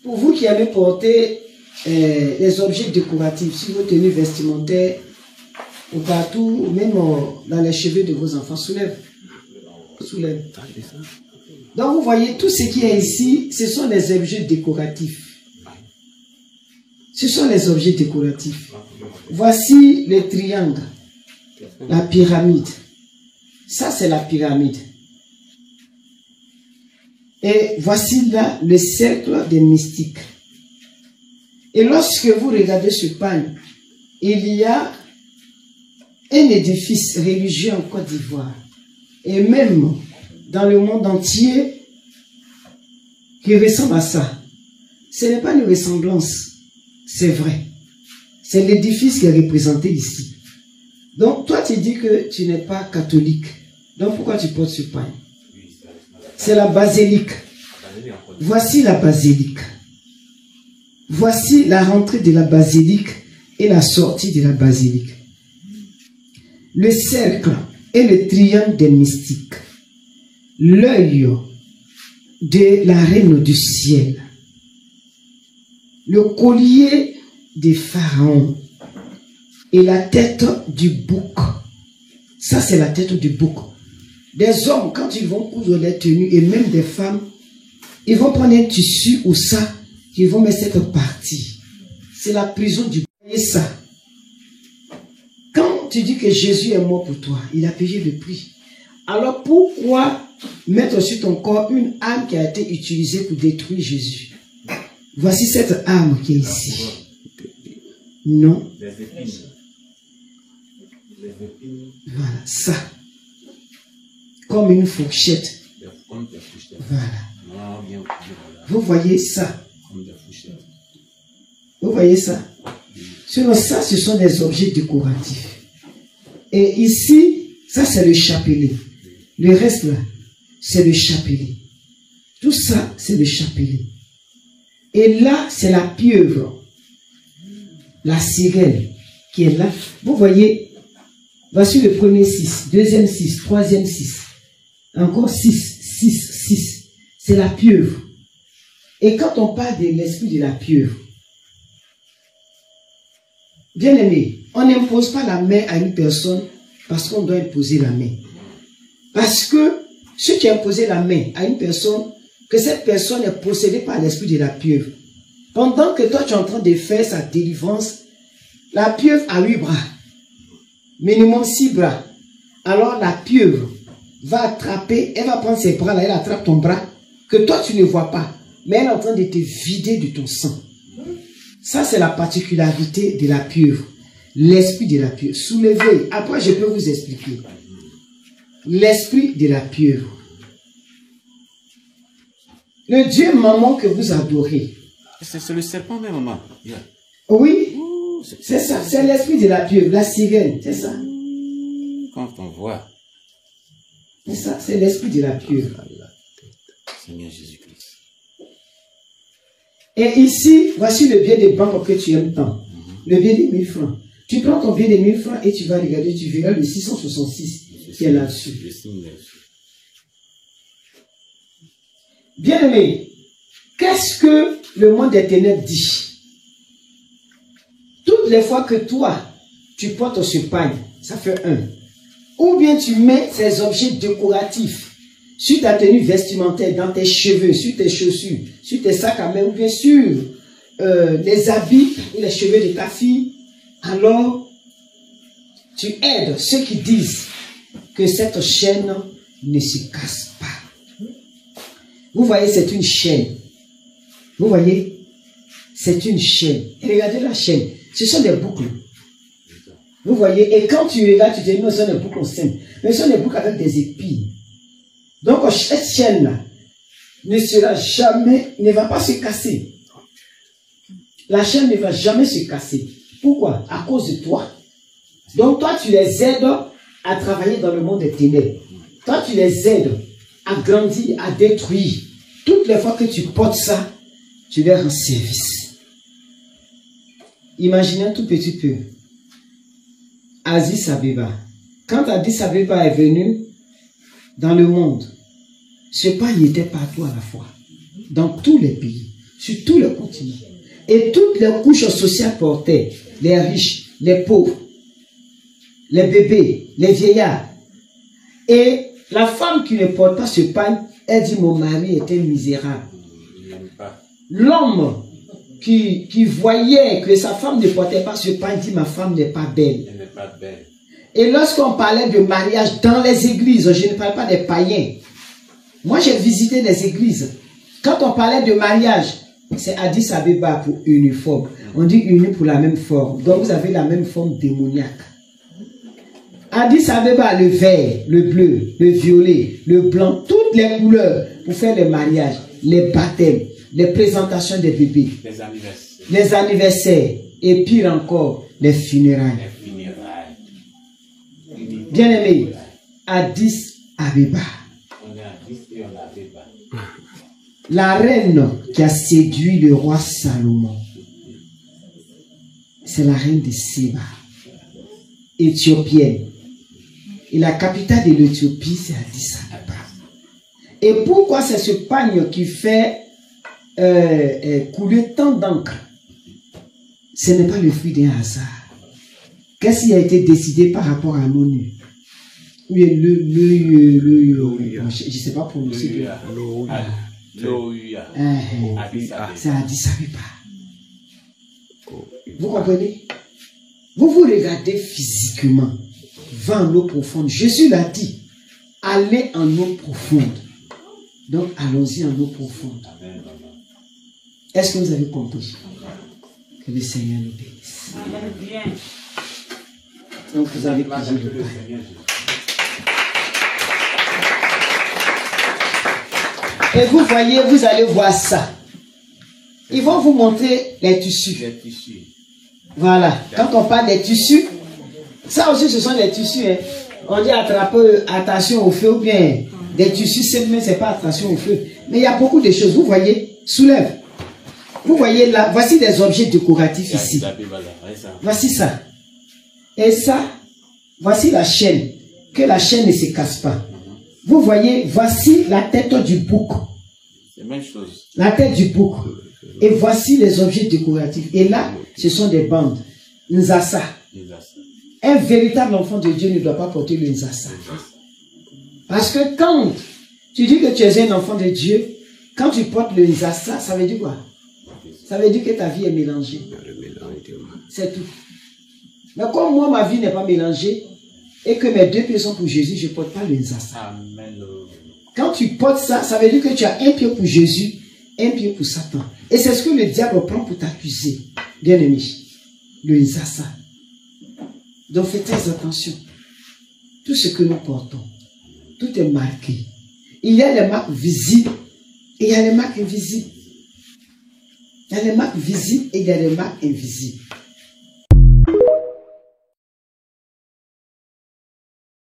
Pour vous qui avez porté les objets décoratifs sur vos tenues vestimentaires, ou partout, ou même dans les cheveux de vos enfants, soulève. Donc vous voyez, tout ce qui est ici, ce sont les objets décoratifs. Ce sont les objets décoratifs. Voici le triangle, la pyramide. Ça, c'est la pyramide. Et voici là le cercle des mystiques. Et lorsque vous regardez ce panneau, il y a un édifice religieux en Côte d'Ivoire. Et même dans le monde entier qui ressemble à ça. Ce n'est pas une ressemblance, c'est vrai. C'est l'édifice qui est représenté ici. Donc toi tu dis que tu n'es pas catholique. Donc pourquoi tu portes ce pagne? C'est la basilique. Voici la basilique. Voici la rentrée de la basilique et la sortie de la basilique. Le cercle et le triangle des mystiques. L'œil de la reine du ciel. Le collier des pharaons. Et la tête du bouc. Ça, c'est la tête du bouc. Des hommes, quand ils vont coudre les tenues, et même des femmes, ils vont prendre un tissu ou ça, qu'ils vont mettre cette partie. C'est la prison du bouc. Et ça. Quand tu dis que Jésus est mort pour toi, il a payé le prix. Alors pourquoi mettre sur ton corps une arme qui a été utilisée pour détruire Jésus? Voici cette arme qui est ici. Non. Voilà, ça. Comme une fourchette. Voilà. Vous voyez ça? Vous voyez ça? Sinon, ça, ce sont des objets décoratifs. Et ici, ça, c'est le chapelet. Le reste, là, c'est le chapelet. Tout ça, c'est le chapelet. Et là, c'est la pieuvre. La sirène qui est là. Vous voyez, voici le premier 6, deuxième 6, troisième 6. Encore 6, 6, 6. C'est la pieuvre. Et quand on parle de l'esprit de la pieuvre, bien aimé, on n'impose pas la main à une personne parce qu'on doit imposer la main. Parce que si tu as imposé la main à une personne, que cette personne est possédée par l'esprit de la pieuvre, pendant que toi tu es en train de faire sa délivrance, la pieuvre a 8 bras, minimum 6 bras. Alors la pieuvre va attraper, elle va prendre ses bras là, elle attrape ton bras, que toi tu ne vois pas, mais elle est en train de te vider de ton sang. Ça c'est la particularité de la pieuvre, l'esprit de la pieuvre. Soulevez, après je peux vous expliquer. L'esprit de la pieuvre. Le Dieu maman que vous adorez. C'est le serpent même, maman. Yeah. Oui, c'est ça, c'est l'esprit de la pieuvre, la sirène, c'est ça. Quand on voit. C'est ça, c'est l'esprit de la pieuvre. Seigneur Jésus-Christ. Et ici, voici le billet de banque que tu aimes tant. Le billet de 1000 francs. Tu prends ton billet de 1000 francs et tu vas regarder, tu verras le 666 qui est là-dessus. Bien aimé, qu'est-ce que le monde des ténèbres dit? Toutes les fois que toi, tu portes ce pagne, ça fait 1. Ou bien tu mets ces objets décoratifs sur ta tenue vestimentaire, dans tes cheveux, sur tes chaussures, sur tes sacs à main, ou bien sur les habits ou les cheveux de ta fille, alors tu aides ceux qui disent que cette chaîne ne se casse pas. Vous voyez, c'est une chaîne. Vous voyez, c'est une chaîne. Et regardez la chaîne. Ce sont des boucles. Vous voyez, et quand tu regardes, tu te dis, non, ce sont des boucles saines. Mais ce sont des boucles avec des épines. Donc, cette chaîne-là ne sera jamais, ne va pas se casser. La chaîne ne va jamais se casser. Pourquoi? À cause de toi. Donc, toi, tu les aides à travailler dans le monde des ténèbres. Toi, tu les aides à grandir, à détruire. Toutes les fois que tu portes ça, tu leur rends service. Imaginez un tout petit peu. Addis Abeba. Quand Addis Abeba est venu dans le monde, ce pagne était partout à la fois. Dans tous les pays. sur tous les continents. Et toutes les couches sociales portaient, les riches, les pauvres, les bébés, les vieillards. Et la femme qui ne porte pas ce pagne, elle dit, mon mari était misérable. L'homme qui voyait que sa femme ne portait pas ce pagne, dit, ma femme n'est pas belle. Elle n'est pas belle. Et lorsqu'on parlait de mariage dans les églises, je ne parle pas des païens. Moi, j'ai visité les églises. Quand on parlait de mariage, c'est Addis Abeba pour uniforme. On dit uni pour la même forme. Donc, vous avez la même forme démoniaque. Addis Abeba, le vert, le bleu, le violet, le blanc, toutes les couleurs pour faire les mariages, les baptêmes, les présentations des bébés, les anniversaires et pire encore, les funérailles. Bien aimé, Addis Abeba. La reine qui a séduit le roi Salomon, c'est la reine de Séba, éthiopienne. Et la capitale de l'Éthiopie, c'est Addis Abeba. Et pourquoi c'est ce pagne qui fait couler tant d'encre? Ce n'est pas le fruit d'un hasard. Qu'est-ce qui a été décidé par rapport à l'ONU? Oui, je ne sais pas prononcer. C'est Addis Abeba. Vous comprenez? Vous vous regardez physiquement, va en eau profonde. Jésus l'a dit, allez en eau profonde. Donc allons-y en eau profonde. Est-ce que vous avez compris? Que le Seigneur nous bénisse. Donc vous avez prié le Père. Et vous voyez, vous allez voir ça. Ils vont vous montrer les tissus. Voilà. Quand on parle des tissus, ça aussi ce sont des tissus. Hein. On dit attraper attention au feu ou bien des tissus simples, mais ce n'est pas attention au feu. Mais il y a beaucoup de choses. Vous voyez, soulève. Vous voyez là, voici des objets décoratifs ici. Voici ça. Et ça, voici la chaîne. Que la chaîne ne se casse pas. Vous voyez, voici la tête du bouc. C'est la même chose. La tête du bouc. Et voici les objets décoratifs. Et là, ce sont des bandes. Nzassa. Un véritable enfant de Dieu ne doit pas porter le Nzassa. Parce que quand tu dis que tu es un enfant de Dieu, quand tu portes le Nzassa, ça veut dire quoi? Ça veut dire que ta vie est mélangée. C'est tout. Mais comme moi, ma vie n'est pas mélangée, et que mes deux pieds sont pour Jésus, je ne porte pas le Nzassa. Quand tu portes ça, ça veut dire que tu as un pied pour Jésus, un pied pour Satan. Et c'est ce que le diable prend pour t'accuser. Bien aimé, le Nzassa. Donc faites très attention. Tout ce que nous portons, tout est marqué. Il y a les marques visibles et il y a les marques invisibles. Il y a les marques visibles et il y a les marques invisibles.